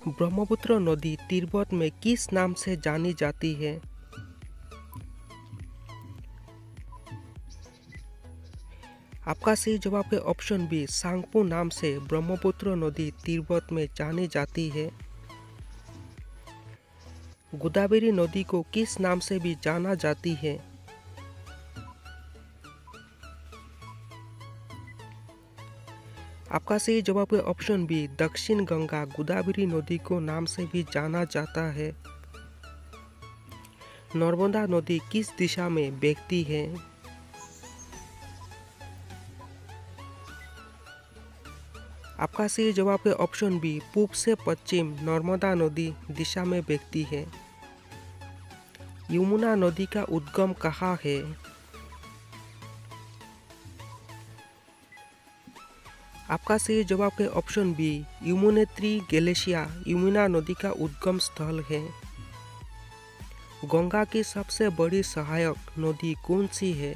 ब्रह्मपुत्र नदी तिब्बत में किस नाम से जानी जाती है? आपका सही जवाब है ऑप्शन बी, सांगपो नाम से ब्रह्मपुत्र नदी तिब्बत में जानी जाती है। गोदावरी नदी को किस नाम से भी जाना जाती है? आपका सही जवाब है ऑप्शन बी, दक्षिण गंगा गोदावरी नदी को नाम से भी जाना जाता है। नर्मदा नदी किस दिशा में बहती है? आपका सही जवाब है ऑप्शन बी, पूर्व से पश्चिम नर्मदा नदी दिशा में बहती है। यमुना नदी का उद्गम कहाँ है? आपका सही जवाब है option B, Yamunotri glacier Yamuna नदी का उद्गम स्थल है। गंगा की सबसे बड़ी सहायक नदी कौन सी है?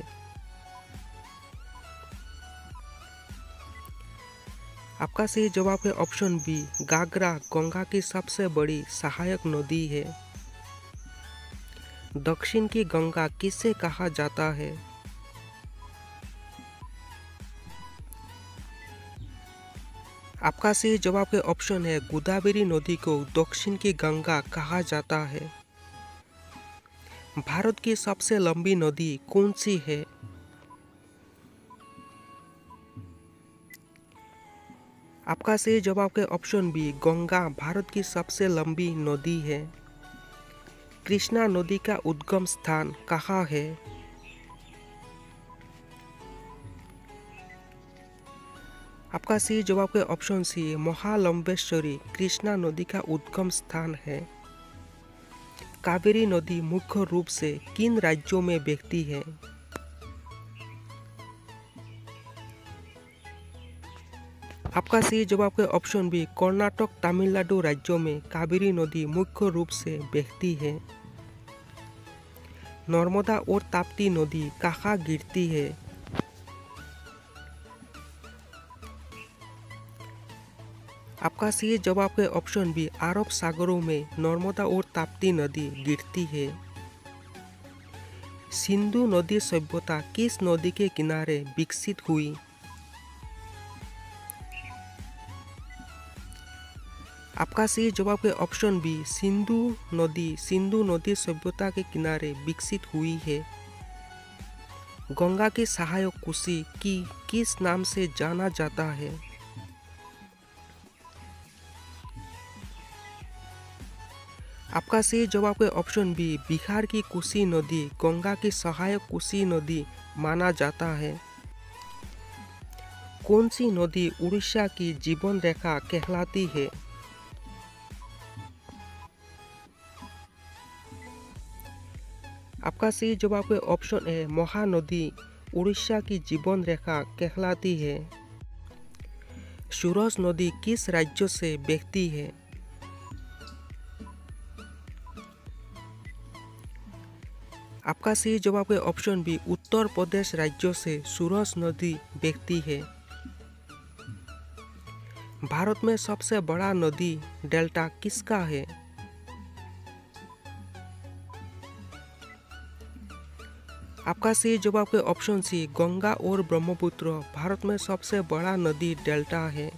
आपका सही जवाब है ऑप्शन बी, घाघरा गंगा की सबसे बड़ी सहायक नदी है। दक्षिण की गंगा किसे कहा जाता है? आपका सही जवाब है ऑप्शन है, गोदावरी नदी को दक्षिण की गंगा कहा जाता है। भारत की सबसे लंबी नदी कौन सी है? आपका सही जवाब है ऑप्शन बी, गंगा भारत की सबसे लंबी नदी है। कृष्णा नदी का उद्गम स्थान कहाँ है? आपका सही जवाब है ऑप्शन सी, महालंबेश्वरी कृष्णा नदी का उद्गम स्थान है। कावेरी नदी मुख्य रूप से किन राज्यों में बहती है? आपका सही जवाब है ऑप्शन बी, कर्नाटक तमिलनाडु राज्यों में कावेरी नदी मुख्य रूप से बहती है। नर्मदा और ताप्ती नदी कहाँ गिरती है? आपका सही जवाब है ऑप्शन बी, अरब सागरों में नर्मदा और ताप्ती नदी गिरती है। सिंधु नदी सभ्यता किस नदी के किनारे विकसित हुई? आपका सही जवाब है ऑप्शन बी, सिंधु नदी सभ्यता के किनारे विकसित हुई है। गंगा की सहायक कोसी की किस नाम से जाना जाता है? आपका सही जवाब है ऑप्शन बी, बिहार की कोसी नदी गंगा की सहायक कोसी नदी माना जाता है। कौन सी नदी उड़ीसा की जीवन रेखा कहलाती है? आपका सही जवाब है ऑप्शन ए, महानदी उड़ीसा की जीवन रेखा कहलाती है। सूरज नदी किस राज्य से बहती है? आपका सही जवाब है ऑप्शन बी, उत्तर प्रदेश राज्य से सूरज नदी बहती है। भारत में सबसे बड़ा नदी डेल्टा किसका है? आपका सही जवाब है ऑप्शन सी, गंगा और ब्रह्मपुत्र भारत में सबसे बड़ा नदी डेल्टा है।